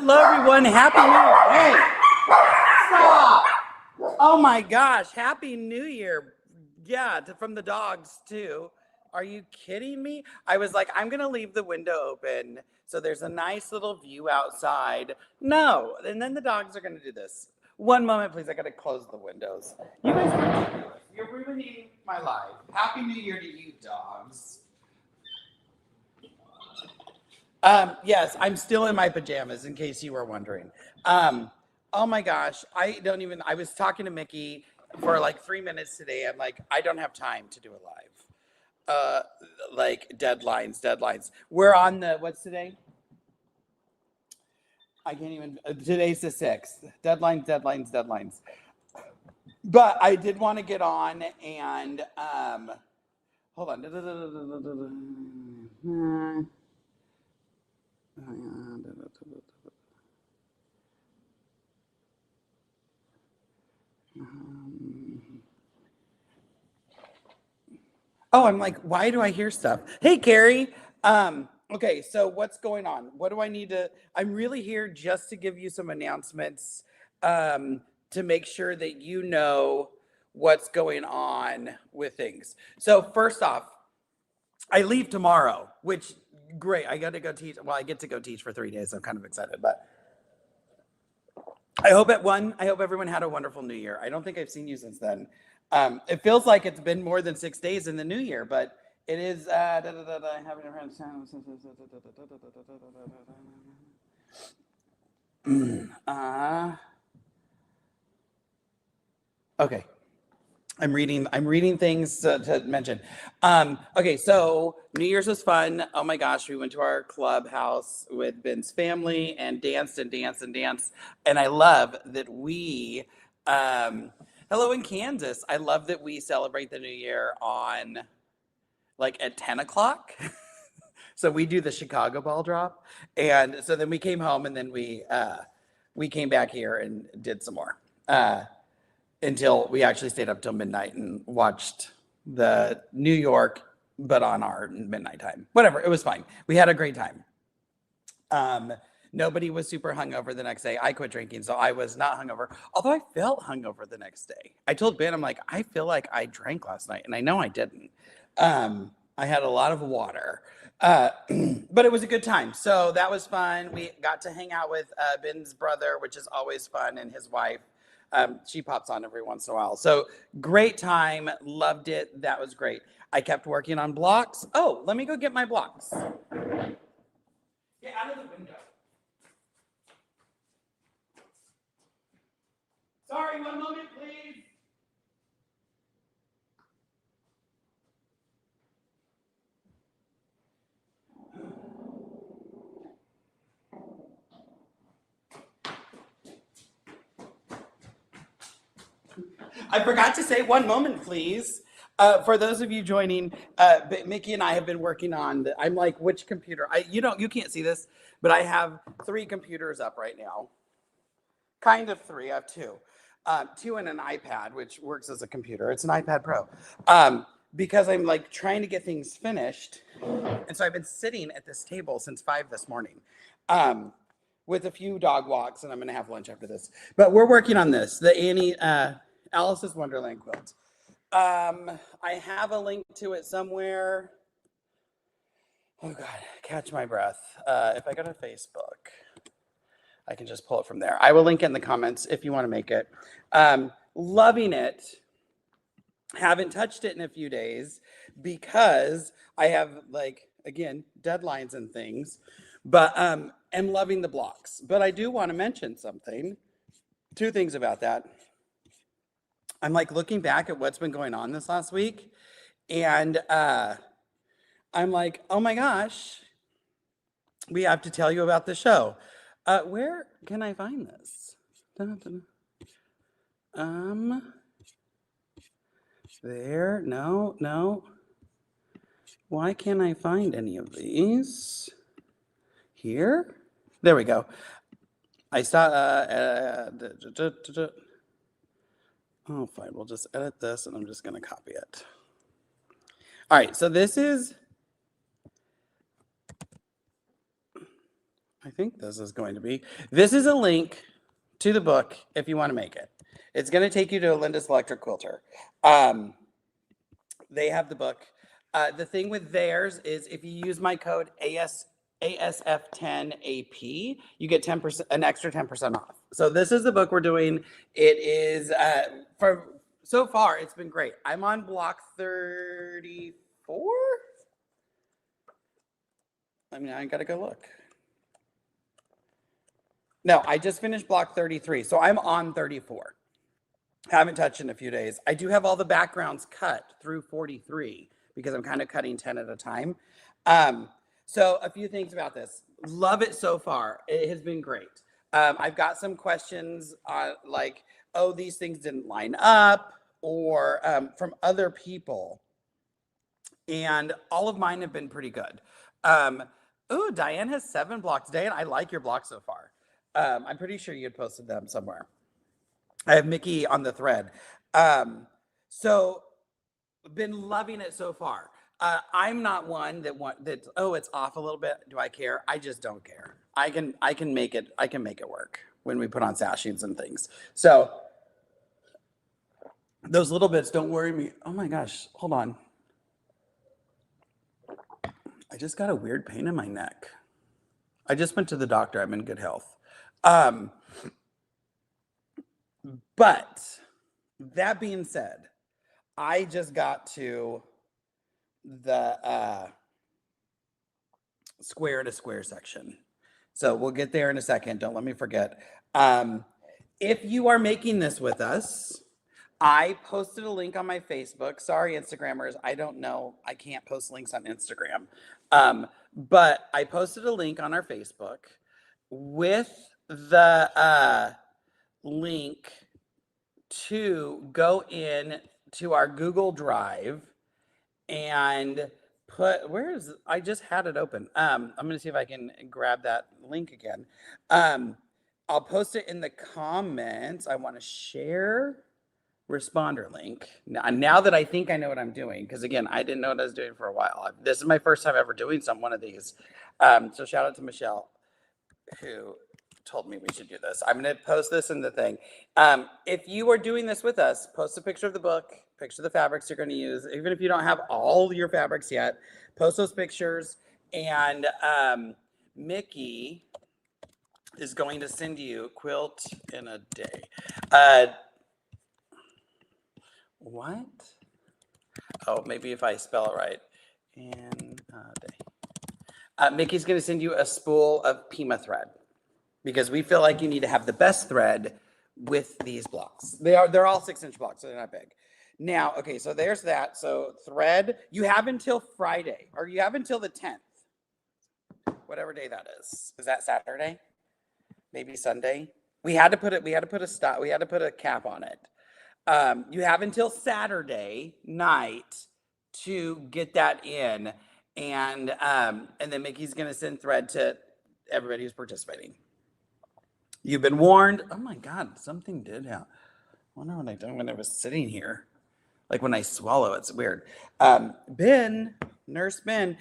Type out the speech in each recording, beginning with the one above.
Hello, everyone. Happy New Year. Hey, stop. Oh, my gosh. Happy New Year. Yeah, from the dogs, too. Are you kidding me? I was like, I'm going to leave the window open so there's a nice little view outside. No. And then the dogs are going to do this. One moment, please. I got to close the windows. You guys are ridiculous. You're ruining my life. Happy New Year to you, dogs. Yes, I'm still in my pajamas, in case you were wondering. Oh my gosh, I was talking to Mickey for like 3 minutes today. I'm like, I don't have time to do a live. Like deadlines. We're on what's today? I can't even, today's the 6th. Deadlines. But I did want to get on and, hold on. Oh, I'm like, why do I hear stuff? Hey, Carrie. Okay, so what's going on? What do I need to? I'm really here just to give you some announcements to make sure that you know what's going on with things. So first off, I leave tomorrow, which great. I got to go teach. Well, I get to go teach for 3 days. So I'm kind of excited, but I hope everyone had a wonderful New Year. I don't think I've seen you since then. It feels like it's been more than 6 days in the New Year, but it is. Okay. I'm reading things to mention. Okay, so New Year's was fun. Oh my gosh, we went to our clubhouse with Ben's family and danced. And I love that we, hello in Kansas. I love that we celebrate the New Year on like at 10 o'clock. So we do the Chicago ball drop. And so then we came home and then we came back here and did some more. Until we actually stayed up till midnight and watched the New York, but on our midnight time. Whatever, it was fine. We had a great time. Nobody was super hungover the next day. I quit drinking, so I was not hungover. Although I felt hungover the next day. I told Ben, I'm like, I feel like I drank last night, and I know I didn't. I had a lot of water, but it was a good time. So that was fun. We got to hang out with Ben's brother, which is always fun, and his wife. She pops on every once in a while. So great time. Loved it. That was great. I kept working on blocks. Oh, let me go get my blocks. Get out of the window. Sorry, one moment, please. I forgot to say one moment, please. For those of you joining, Mickey and I have been working on. I'm like, which computer? You can't see this, but I have 3 computers up right now. Kind of 3. I have 2. 2 and an iPad, which works as a computer. It's an iPad Pro. Because I'm like trying to get things finished, and so I've been sitting at this table since 5 this morning. With a few dog walks, and I'm going to have lunch after this. But we're working on this, the Alice's Wonderland quilt. I have a link to it somewhere. Oh God, catch my breath. If I go to Facebook, I can just pull it from there. I will link it in the comments if you want to make it. Loving it. Haven't touched it in a few days because I have, like, again, deadlines and things, but am loving the blocks. But I do want to mention something. 2 things about that. I'm like looking back at what's been going on this last week, and I'm like, oh my gosh, we have to tell you about the show. Where can I find this? There, no. Why can't I find any of these? Here? There we go. I saw, oh, fine, we'll just edit this and I'm just gonna copy it. All right, so this is, I think this is going to be. This is a link to the book if you want to make it. It's going to take you to Linda's Electric Quilter. They have the book. The thing with theirs is if you use my code ASF10AP, you get 10%, an extra 10% off. So this is the book we're doing. It is for so far it's been great. I'm on block 34. I mean, I gotta go look. No, I just finished block 33, so I'm on 34. Haven't touched in a few days. I do have all the backgrounds cut through 43 because I'm kind of cutting 10 at a time. So a few things about this. Love it so far. It has been great. I've got some questions like, oh, these things didn't line up, or from other people. And all of mine have been pretty good. Oh, Diane has 7 blocks. Diane, I like your blocks so far. I'm pretty sure you had posted them somewhere. I have Mickey on the thread. So been loving it so far. I'm not one that oh, it's off a little bit. Do I care? I just don't care. I can make it work when we put on sashings and things. So those little bits don't worry me. Oh my gosh, hold on. I just got a weird pain in my neck. I just went to the doctor. I'm in good health. But that being said, I just got to the square to square section. So we'll get there in a second. Don't let me forget. If you are making this with us, I posted a link on my Facebook. Sorry, Instagrammers. I don't know. I can't post links on Instagram. But I posted a link on our Facebook with the link to go in to our Google Drive and put, I just had it open. I'm going to see if I can grab that link again. I'll post it in the comments. I want to share responder link. Now that I think I know what I'm doing, because again, I didn't know what I was doing for a while. This is my first time ever doing one of these. So shout out to Michelle, who told me we should do this. I'm going to post this in the thing. If you are doing this with us, post a picture of the book, picture of the fabrics you're going to use. Even if you don't have all your fabrics yet, post those pictures. And Mickey is going to send you Quilt in a Day. What? Oh, maybe if I spell it right. In a day. Mickey's going to send you a spool of Pima thread because we feel like you need to have the best thread with these blocks. They're all 6-inch blocks, so they're not big. Now, okay, so there's that. So thread, you have until Friday, or you have until the 10th, whatever day that is. Is that Saturday? Maybe Sunday? We had to put a cap on it. You have until Saturday night to get that in, and then Mickey's going to send thread to everybody who's participating. You've been warned. Oh my God, something did happen. I wonder what I did when I was sitting here. Like when I swallow, it's weird. Nurse Ben.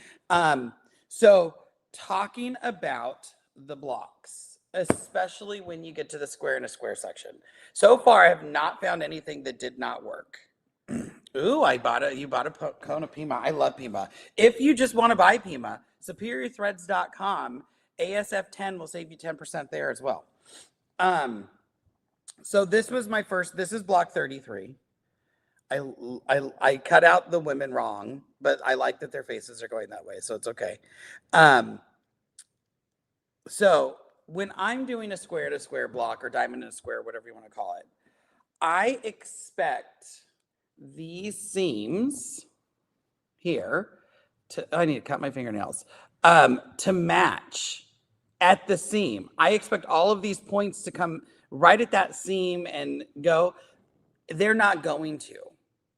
So talking about the blocks, especially when you get to the square and a square section. So far, I have not found anything that did not work. Ooh, you bought a cone of Pima. I love Pima. If you just want to buy Pima, superiorthreads.com, ASF10 will save you 10% there as well. So this was my first, this is block 33. I cut out the women wrong, but I like that their faces are going that way, so it's okay. So when I'm doing a square to square block or diamond in a square, whatever you want to call it, I expect these seams here I need to cut my fingernails, to match at the seam. I expect all of these points to come right at that seam and go. They're not going to,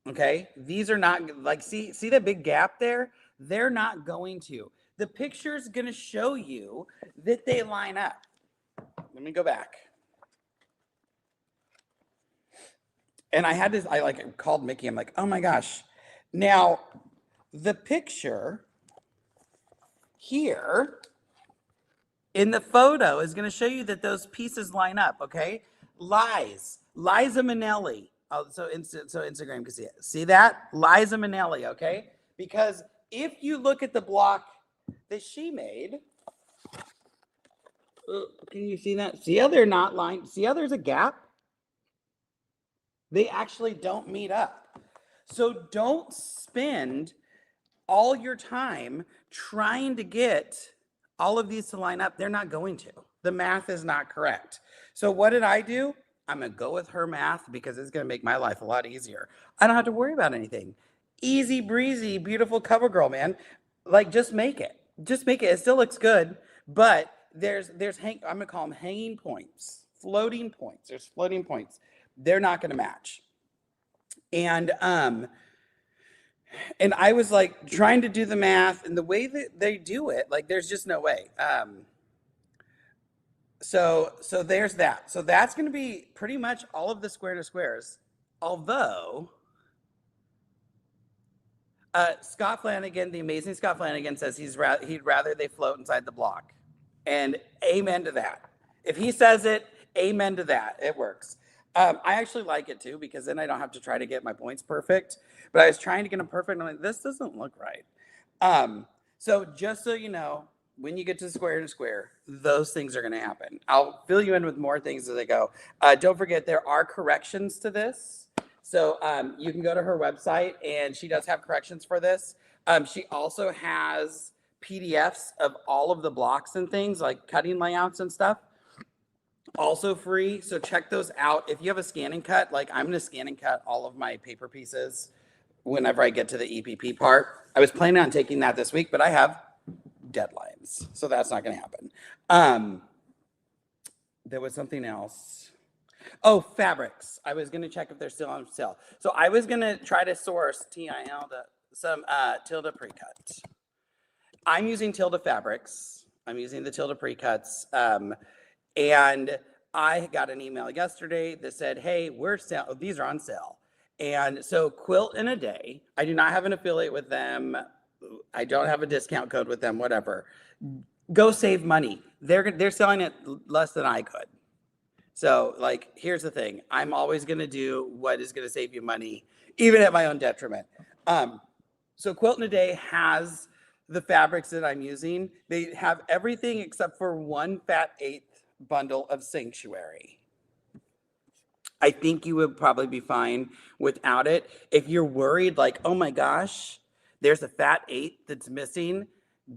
okay? These are not, like, see that big gap there? They're not going to. The picture's gonna show you that they line up. Let me go back. And I called Mickey. I'm like, oh my gosh. Now, the picture here in the photo is going to show you that those pieces line up, okay? Liza Minnelli. Oh, so Instagram can see it. See that? Liza Minnelli, okay? Because if you look at the block that she made, can you see that? See how they're not lined? See how there's a gap? They actually don't meet up. So don't spend all your time trying to get all of these to line up. They're not going to. The math is not correct. So what did I do? I'm going to go with her math because it's going to make my life a lot easier. I don't have to worry about anything. Easy breezy, beautiful cover girl, man. Like, just make it. Just make it. It still looks good, but I'm going to call them hanging points, floating points. There's floating points. They're not going to match. And I was like trying to do the math, and the way that they do it, like, there's just no way. So there's that. So that's going to be pretty much all of the square to squares. Although Scott Flanagan, the amazing Scott Flanagan, says he'd rather they float inside the block. And amen to that. If he says it, amen to that. It works. I actually like it too, because then I don't have to try to get my points perfect. But I was trying to get them perfect, and I'm like, this doesn't look right. So just so you know, when you get to square to square, those things are going to happen. I'll fill you in with more things as I go. Don't forget, there are corrections to this. So you can go to her website, and she does have corrections for this. She also has PDFs of all of the blocks and things, like cutting layouts and stuff. Also free, so check those out. If you have a scan and cut, like I'm going to scan and cut all of my paper pieces whenever I get to the EPP part. I was planning on taking that this week, but I have deadlines, so that's not going to happen. There was something else. Oh, fabrics. I was going to check if they're still on sale. So I was going to try to source some Tilda pre-cut. I'm using Tilda fabrics. I'm using the Tilda pre-cuts. And I got an email yesterday that said, hey, these are on sale. And so Quilt in a Day, I do not have an affiliate with them. I don't have a discount code with them, whatever. Go save money. They're selling it less than I could. So, like, here's the thing. I'm always going to do what is going to save you money, even at my own detriment. So Quilt in a Day has the fabrics that I'm using. They have everything except for one fat eighth bundle of Sanctuary. I think you would probably be fine without it. If you're worried, like, oh my gosh, there's a fat eighth that's missing,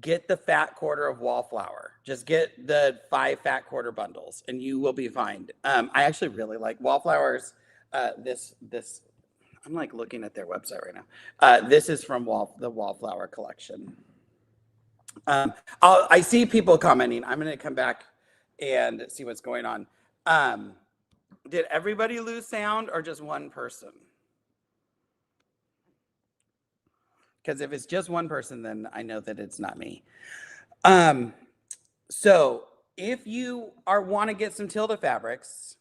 get the fat quarter of Wallflower. Just get the 5 fat quarter bundles and you will be fine. I actually really like Wallflowers. This I'm like looking at their website right now. This is from the Wallflower collection. I see people commenting. I'm going to come back and see what's going on. Did everybody lose sound or just one person? Because if it's just one person, then I know that it's not me. So if you want to get some Tilda fabrics,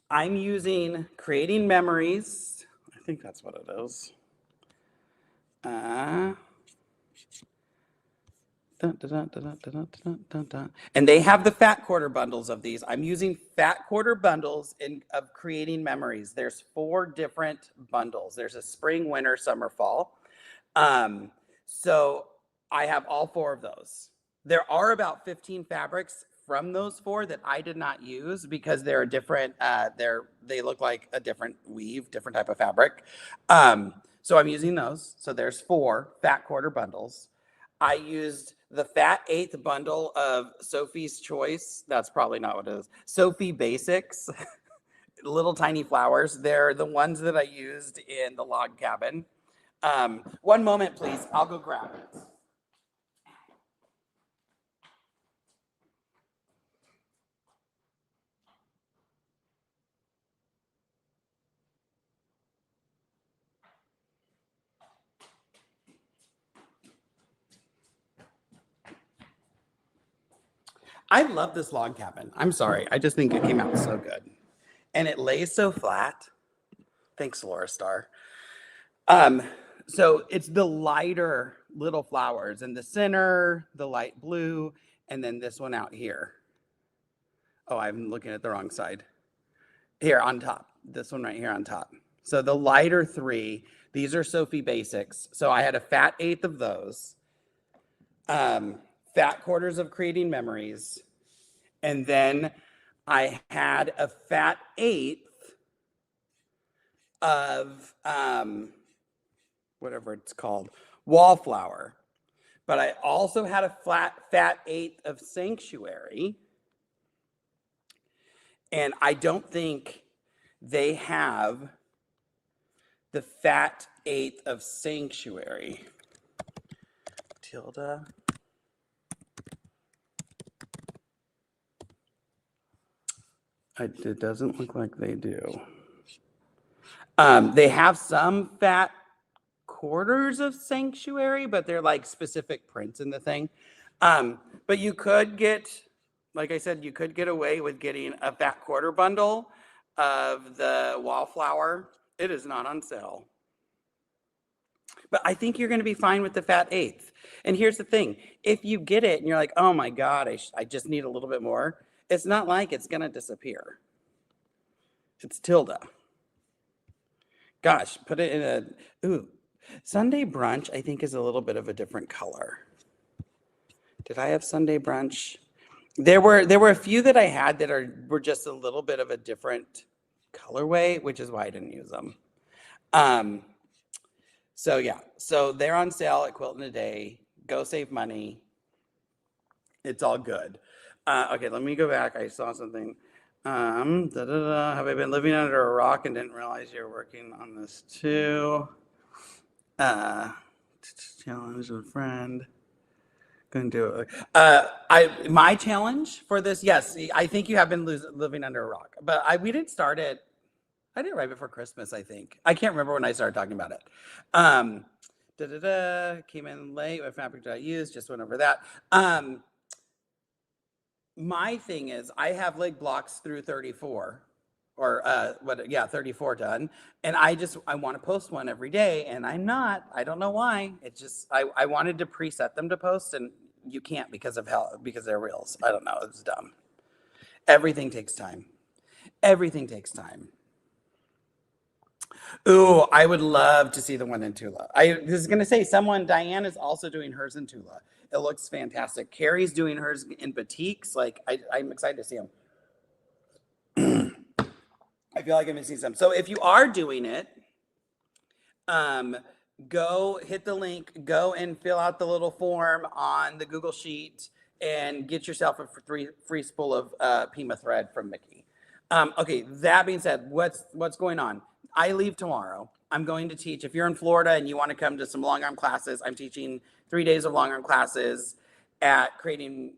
I'm using Creating Memories. I think that's what it is. And they have the fat quarter bundles of these. I'm using fat quarter bundles of Creating Memories. There's 4 different bundles. There's a spring, winter, summer, fall. So I have all 4 of those. There are about 15 fabrics from those 4 that I did not use because they're a different, they look like a different weave, different type of fabric. So I'm using those. So there's 4 fat quarter bundles. I used the fat eighth bundle of Sophie's Choice. That's probably not what it is. Sophie Basics, little tiny flowers. They're the ones that I used in the log cabin. One moment, please. I'll go grab it. I love this log cabin. I'm sorry. I just think it came out so good. And it lays so flat. Thanks, Laura Star. So it's the lighter little flowers in the center, the light blue, and then this one out here. Oh, I'm looking at the wrong side. Here on top, this one right here on top. So the lighter 3, these are Sophie Basics. So I had a fat 1/8 of those, fat quarters of Creating Memories, and then I had a fat 1/8 of whatever it's called, Wallflower. But I also had a fat 1/8 of Sanctuary. And I don't think they have the fat 1/8 of Sanctuary. Tilda. It doesn't look like they do. They have some fat quarters of Sanctuary, but they're like specific prints in the thing. But you could get, like I said, you could get away with getting a fat quarter bundle of the Wallflower. It is not on sale. But I think you're going to be fine with the fat 1/8. And here's the thing. If you get it and you're like, oh my God, I just need a little bit more, it's not like it's going to disappear. It's Tilda. Gosh, put it in a, ooh, Sunday Brunch, I think, is a little bit of a different color. Did I have Sunday Brunch? There were a few that I had that were just a little bit of a different colorway, which is why I didn't use them. So yeah, so they're on sale at Quilt in a Day. Go save money. It's all good. Okay, let me go back. I saw something. Have I been living under a rock and didn't realize you're working on this too? Challenge with a friend. Couldn't do it. My challenge for this, yes, I think you have been living under a rock, but we didn't start it. I did it right before Christmas, I think. I can't remember when I started talking about it. Came in late with fabric.use, just went over that. My thing is, I have leg blocks through 34, or 34 done, and I want to post one every day, and I'm not. I don't know why. It's just I wanted to preset them to post, and you can't because they're reels. I don't know. It's dumb. Everything takes time. Everything takes time. Ooh, I would love to see the one in Tula. I was going to say Diane is also doing hers in Tula. It looks fantastic. Carrie's doing hers in batiks. Like, I'm excited to see them. I feel like I'm missing some. So if you are doing it, go hit the link, go and fill out the little form on the Google Sheet and get yourself a free spool of Pima thread from Mickey. Okay, that being said, what's going on? I leave tomorrow. I'm going to teach. If you're in Florida and you want to come to some long arm classes, I'm teaching 3 days of long arm classes at Creating.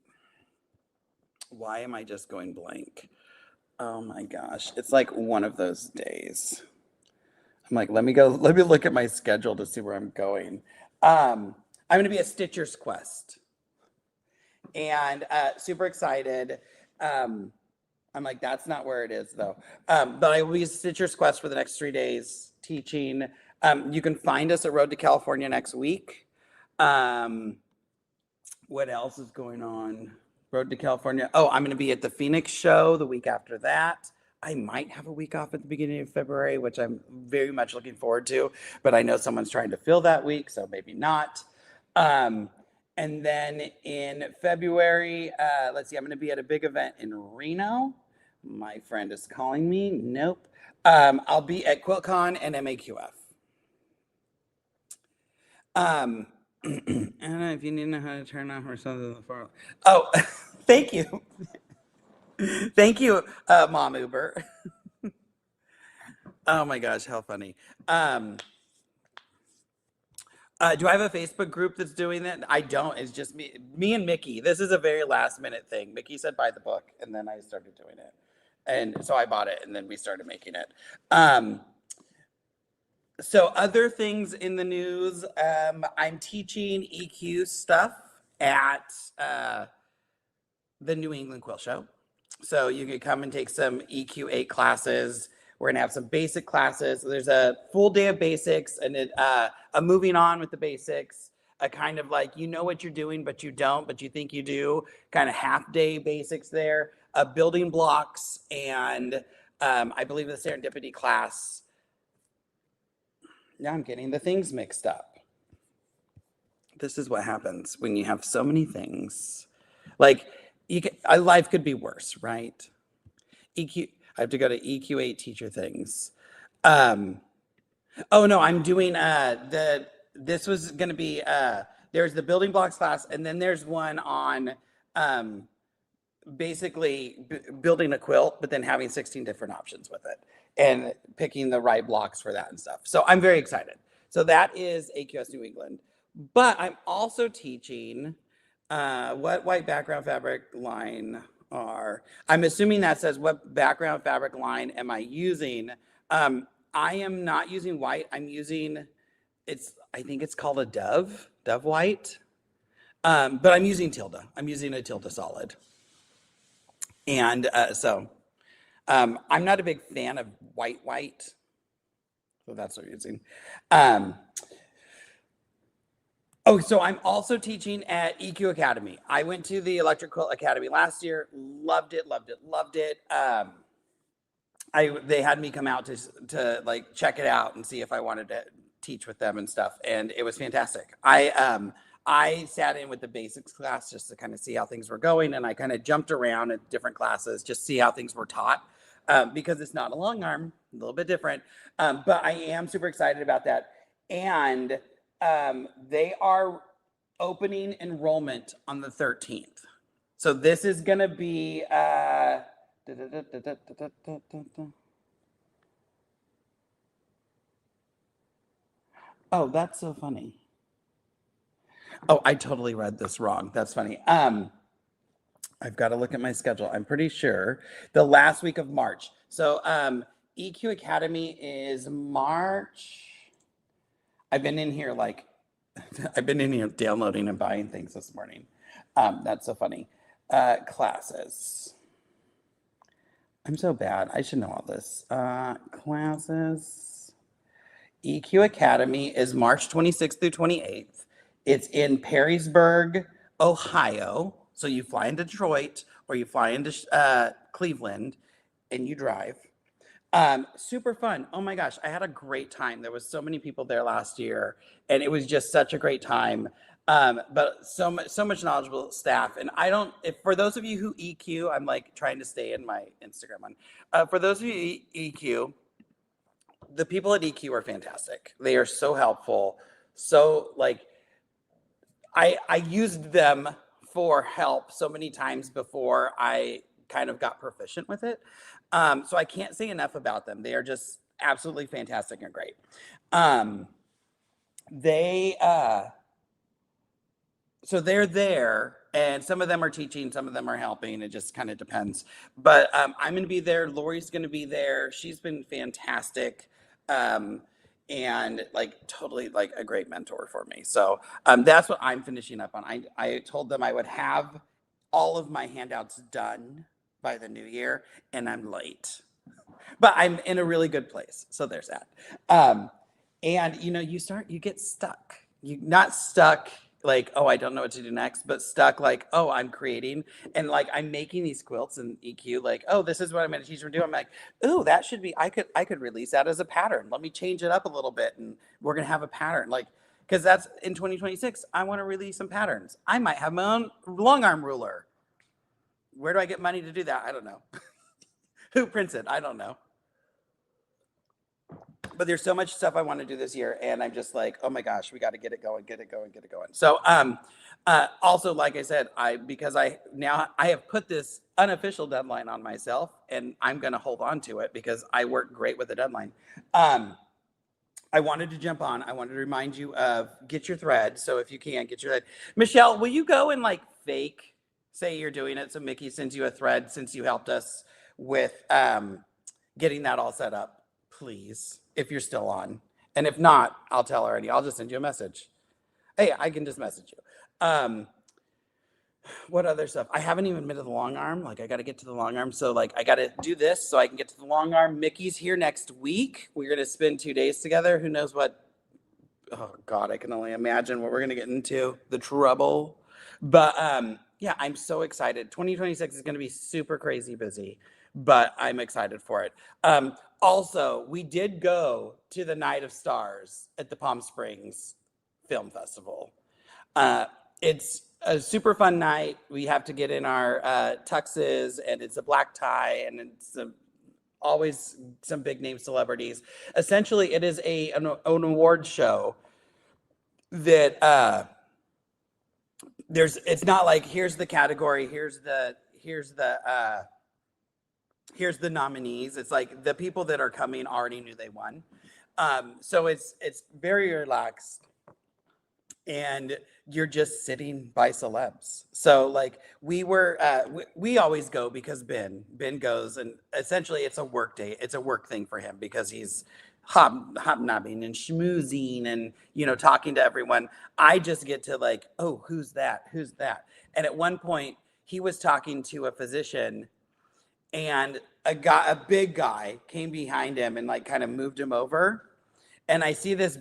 Why am I just going blank? Oh my gosh. It's like one of those days. I'm like, let me look at my schedule to see where I'm going. I'm going to be at Stitcher's Quest. And super excited. I'm like, that's not where it is though. But I will be at Stitcher's Quest for the next 3 days teaching. You can find us at Road to California next week. What else is going on? Road to California. Oh, I'm going to be at the Phoenix show the week after that. I might have a week off at the beginning of February, which I'm very much looking forward to, but I know someone's trying to fill that week, so maybe not. And then in February, let's see, I'm going to be at a big event in Reno. My friend is calling me. Nope. I'll be at QuiltCon and MAQF. I don't know if you need to know how to turn off or something. Oh, thank you. Thank you, Mom Uber. Oh my gosh, how funny. Do I have a Facebook group that's doing that? I don't. It's just me and Mickey. This is a very last minute thing. Mickey said buy the book, and then I started doing it. And so I bought it, and then we started making it. So other things in the news, I'm teaching EQ stuff at the New England Quilt Show. So you can come and take some EQ8 classes. We're gonna have some basic classes. There's a full day of basics and a moving on with the basics. a kind of like, you know what you're doing, but you don't, but you think you do, kind of half day basics there, building blocks, and I believe the serendipity class. Now I'm getting the things mixed up. This is what happens when you have so many things. Like, life could be worse, right? EQ, I have to go to EQ8 teacher things. Oh no, I'm doing this was going to be there's the building blocks class, and then there's one on basically building a quilt, but then having 16 different options with it and picking the right blocks for that and stuff. So I'm very excited. So that is AQS New England. But I'm also teaching what white background fabric line are. I'm assuming that says what background fabric line am I using? I am not using white. I'm using, I think it's called a dove white. But I'm using Tilda. I'm using a Tilda solid. And so I'm not a big fan of white. So that's what I'm using. So I'm also teaching at EQ Academy. I went to the Electric Quilt Academy last year. Loved it. They had me come out to like check it out and see if I wanted to teach with them and stuff. And it was fantastic. I sat in with the basics class just to kind of see how things were going. And I kind of jumped around at different classes, just see how things were taught, because it's not a long arm, a little bit different. But I am super excited about that. And they are opening enrollment on the 13th. So this is going to be, oh, that's so funny. Oh, I totally read this wrong. That's funny. I've got to look at my schedule. I'm pretty sure the last week of March. So EQ Academy is March. I've been in here downloading and buying things this morning. That's so funny. Classes. I'm so bad. I should know all this. Classes. EQ Academy is March 26th through 28th. It's in Perrysburg, Ohio. So you fly into Detroit or you fly into Cleveland and you drive. Super fun. Oh my gosh, I had a great time. There was so many people there last year and it was just such a great time. But so much knowledgeable staff. And for those of you who EQ, I'm like trying to stay in my Instagram one. For those of you who EQ, the people at EQ are fantastic. They are so helpful. So like, I used them for help so many times before I kind of got proficient with it. So I can't say enough about them. They are just absolutely fantastic and great. So they're there, and some of them are teaching, some of them are helping. It just kind of depends. But I'm going to be there. Lori's going to be there. She's been fantastic. And like totally like a great mentor for me. So that's what I'm finishing up on. I told them I would have all of my handouts done by the new year, and I'm late. But I'm in a really good place. So there's that. And you get stuck. You're not stuck like, oh, I don't know what to do next, but stuck like, oh, I'm creating and like I'm making these quilts in EQ, like, oh, this is what I'm going to teach them to do. I'm like, oh, that should be, I could release that as a pattern. Let me change it up a little bit and we're going to have a pattern, like, because that's in 2026. I want to release some patterns. I might have my own long arm ruler. Where do I get money to do that? I don't know. Who prints it? I don't know. But there's so much stuff I want to do this year, and I'm just like, oh my gosh, we got to get it going. So, also, like I said, because I have put this unofficial deadline on myself, and I'm going to hold on to it because I work great with the deadline. I wanted to jump on. I wanted to remind you of get your thread. So if you can get your thread, Michelle, will you go and like fake say you're doing it? So Mickey sends you a thread since you helped us with getting that all set up. Please, if you're still on. And if not, I'll tell her already. I'll just send you a message. Hey, I can just message you. What other stuff? I haven't even been to the long arm. Like, I got to get to the long arm. So, like, I got to do this so I can get to the long arm. Mickey's here next week. We're going to spend 2 days together. Who knows what oh God, I can only imagine what we're gonna get into, the trouble. But yeah, I'm so excited. 2026 is gonna be super crazy busy, but I'm excited for it. Also, we did go to the Night of Stars at the Palm Springs Film Festival. Uh, it's a super fun night. We have to get in our tuxes, and it's a black tie, and always some big name celebrities. Essentially, it is an award show that it's not like here's the category, here's the nominees. It's like the people that are coming already knew they won. So it's very relaxed, and you're just sitting by celebs. So like we always go because Ben goes, and essentially it's a work day. It's a work thing for him because he's hobnobbing and schmoozing and talking to everyone. I just get to like, oh, who's that. And at one point he was talking to a physician, and a big guy came behind him and like kind of moved him over, and I see this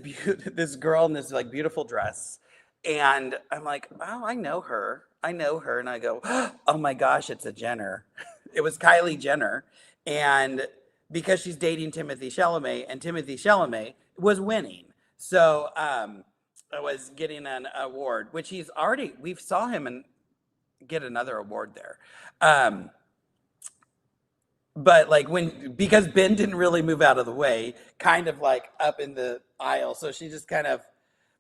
girl in this like beautiful dress, and I'm like, oh, I know her. And I go, oh my gosh, it's a Jenner. It was Kylie Jenner, and because she's dating Timothy Chalamet, and Timothy Chalamet was winning, so I was getting an award, which we've saw him and get another award there. Um, but like because Ben didn't really move out of the way, kind of like up in the aisle, so she just kind of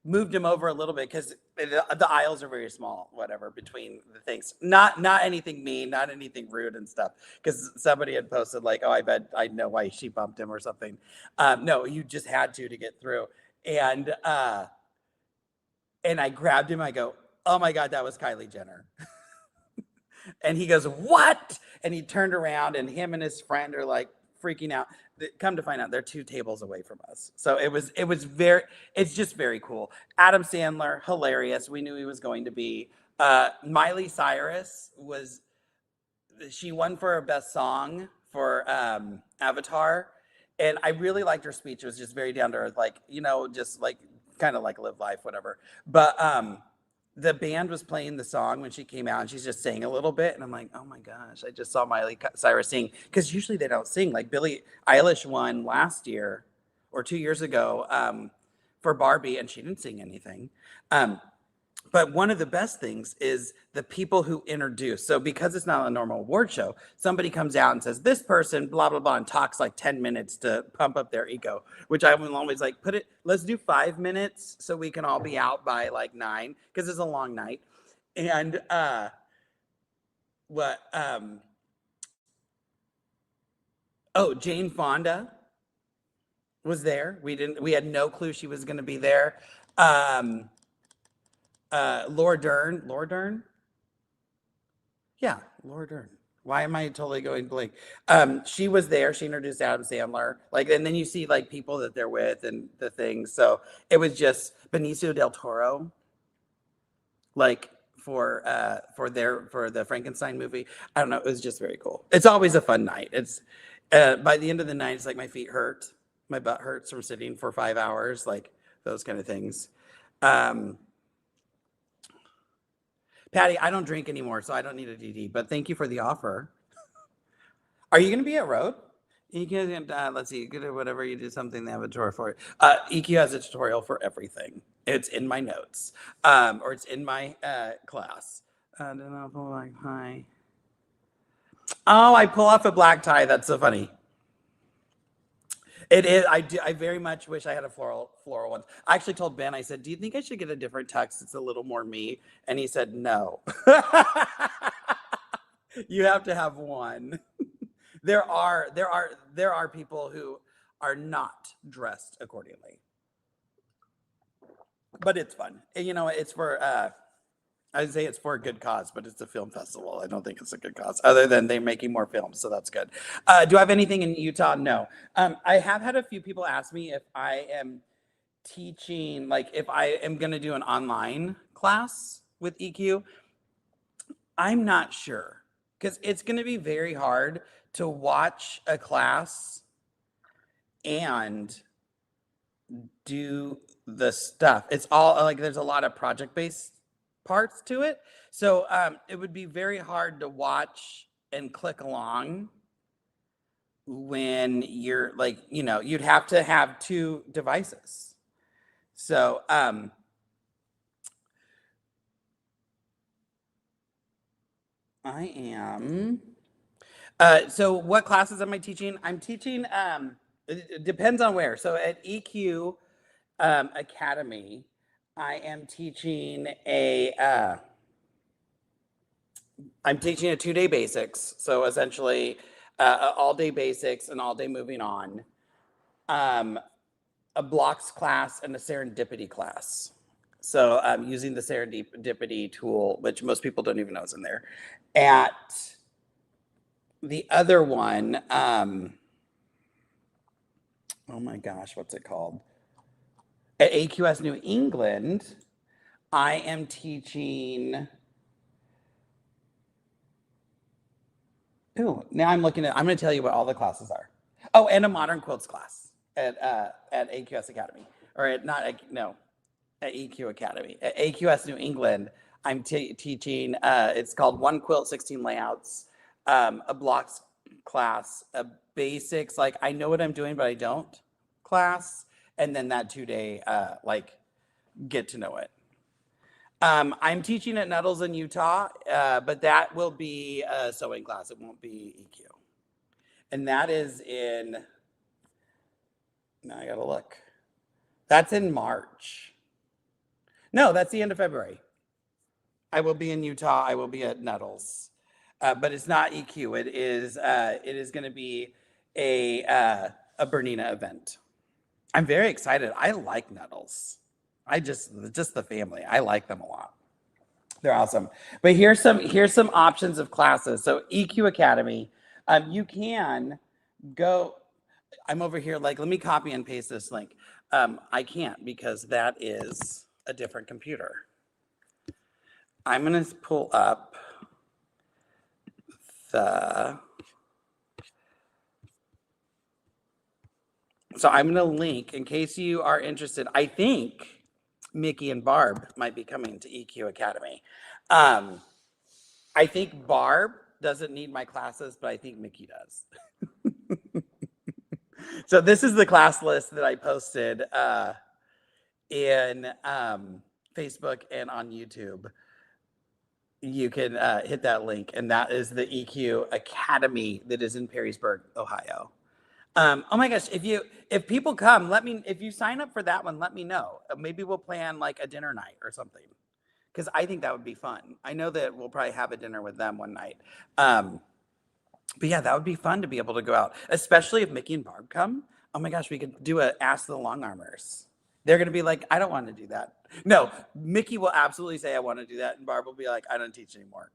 moved him over a little bit because the aisles are very small, whatever, between the things. Not anything mean, not anything rude and stuff, because somebody had posted like, oh, I bet I know why she bumped him or something. No, you just had to get through. And I grabbed him. I go, oh my God, that was Kylie Jenner. And he goes, what? And he turned around, and him and his friend are like freaking out. Come to find out, they're 2 tables away from us. So it's just very cool. Adam Sandler, hilarious. We knew he was going to be. Miley Cyrus she won for her best song for Avatar. And I really liked her speech. It was just very down to earth, like, just like kind of like live life, whatever. But the band was playing the song when she came out, and she's just saying a little bit, and I'm like, oh my gosh, I just saw Miley Cyrus sing, because usually they don't sing. Like Billie Eilish won last year or 2 years ago for Barbie, and she didn't sing anything. But one of the best things is the people who introduce. So because it's not a normal award show, somebody comes out and says, this person, blah, blah, blah, and talks like 10 minutes to pump up their ego, which I will always like, let's do 5 minutes so we can all be out by like 9, because it's a long night. And Jane Fonda was there. We had no clue she was going to be there. Laura Dern. Yeah, Laura Dern. Why am I totally going blank? She was there. She introduced Adam Sandler. Like, and then you see like people that they're with and the things. So it was just Benicio del Toro, like for the Frankenstein movie. I don't know. It was just very cool. It's always a fun night. It's by the end of the night, it's like my feet hurt, my butt hurts from sitting for 5 hours, like those kind of things. Patty, I don't drink anymore, so I don't need a DD, but thank you for the offer. Are you going to be at Road? You can, let's see, whatever you do, something they have a tutorial for it. EQ has a tutorial for everything. It's in my notes, or it's in my class. Hi. Oh, I pull off a black tie. That's so funny. It is. I very much wish I had a floral one. I actually told Ben, I said, do you think I should get a different tux? It's a little more me. And he said, no. You have to have one. There are people who are not dressed accordingly. But it's fun. It's for I'd say it's for a good cause, but it's a film festival. I don't think it's a good cause, other than they're making more films, so that's good. Do I have anything in Utah? No. I have had a few people ask me if I am teaching, like if I am going to do an online class with EQ. I'm not sure, because it's going to be very hard to watch a class and do the stuff. It's all like there's a lot of project-based parts to it. So it would be very hard to watch and click along when you're like, you'd have to have two devices. So I am. So what classes am I teaching? I'm teaching, it depends on where. So at EQ Academy, I am teaching I'm teaching a 2-day basics. So essentially, all-day basics and all-day moving on, a blocks class and a serendipity class. So using the serendipity tool, which most people don't even know is in there. At the other one, oh my gosh, what's it called? At AQS New England, I am teaching. Oh, now I'm going to tell you what all the classes are. Oh, and a modern quilts class at AQS Academy, or at EQ Academy. At AQS New England, I'm teaching, it's called One Quilt, 16 Layouts, a blocks class, a basics, like I know what I'm doing, but I don't class, and then that 2-day, get to know it. I'm teaching at Nettles in Utah, but that will be a sewing class. It won't be EQ. And that is in, now I gotta look. That's in March. No, that's the end of February. I will be in Utah. I will be at Nettles. But it's not EQ. It is going to be a Bernina event. I'm very excited. I like Nettles. Just the family. I like them a lot. They're awesome. But here's some options of classes. So EQ Academy, you can go. I'm over here. Like, let me copy and paste this link. I can't because that is a different computer. I'm going to pull up the. So I'm going to link in case you are interested. I think Mickey and Barb might be coming to EQ Academy. I think Barb doesn't need my classes, but I think Mickey does. So this is the class list that I posted in Facebook and on YouTube. You can hit that link, and that is the EQ Academy that is in Perrysburg, Ohio. Oh my gosh, if people come, if you sign up for that one, let me know. Maybe we'll plan like a dinner night or something, because I think that would be fun. I know that we'll probably have a dinner with them one night. But yeah, that would be fun to be able to go out, especially if Mickey and Barb come. Oh my gosh, we could do a Ask the Long Armors. They're going to be like, I don't want to do that. No, Mickey will absolutely say, I want to do that. And Barb will be like, I don't teach anymore.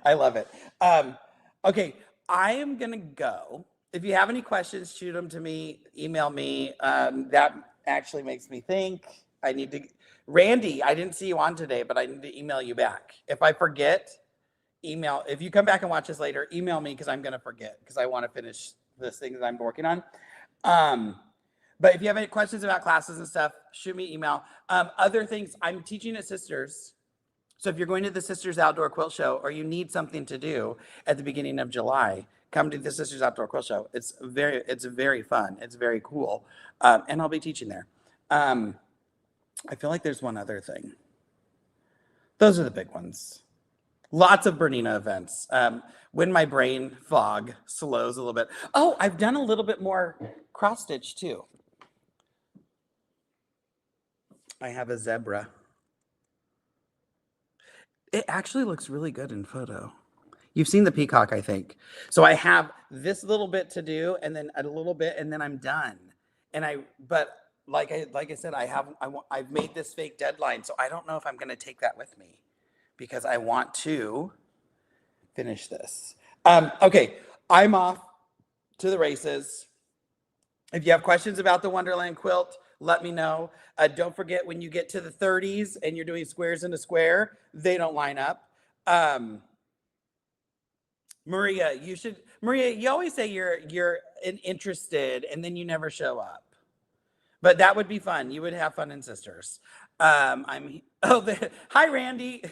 I love it. Okay, I am going to go. If you have any questions, shoot them to me, email me. That actually makes me think I need to. Randy, I didn't see you on today, but I need to email you back. If I forget, email. If you come back and watch this later, email me because I'm going to forget because I want to finish this thing that I'm working on. But if you have any questions about classes and stuff, shoot me email. Other things, I'm teaching at Sisters. So if you're going to the Sisters Outdoor Quilt Show or you need something to do at the beginning of July, come to the Sisters Outdoor Quilt Show. It's very fun. It's very cool. And I'll be teaching there. I feel like there's one other thing. Those are the big ones. Lots of Bernina events. When my brain fog slows a little bit. Oh, I've done a little bit more cross stitch too. I have a zebra. It actually looks really good in photo. You've seen the peacock, I think. So I have this little bit to do, and then a little bit, and then I'm done. But like I said, I've made this fake deadline, so I don't know if I'm going to take that with me because I want to finish this. Okay, I'm off to the races. If you have questions about the Wonderland quilt, let me know. Don't forget, when you get to the 30s and you're doing squares in a square, they don't line up. Maria, you always say interested and then you never show up. But that would be fun. You would have fun in Sisters. Hi, Randy.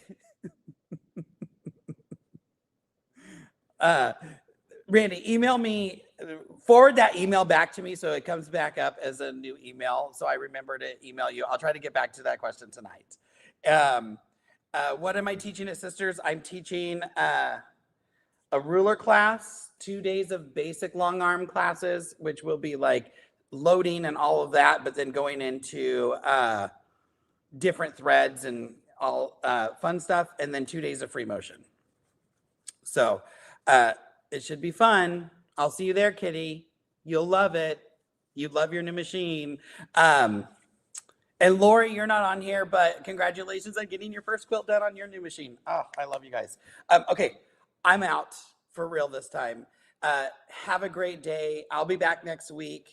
Randy, email me, forward that email back to me so it comes back up as a new email. So I remember to email you. I'll try to get back to that question tonight. What am I teaching at Sisters? I'm teaching a ruler class, 2 days of basic long arm classes, which will be like loading and all of that, but then going into different threads and all fun stuff, and then 2 days of free motion. So it should be fun. I'll see you there, Kitty. You'll love it. You'd love your new machine. And Lori, you're not on here, but congratulations on getting your first quilt done on your new machine. Oh, I love you guys. Okay, I'm out for real this time. Have a great day. I'll be back next week,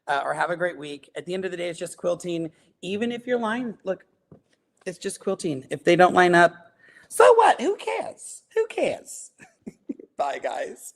or have a great week. At the end of the day, it's just quilting. Even if you're lying, look, it's just quilting. If they don't line up, so what? Who cares? Who cares? Bye, guys.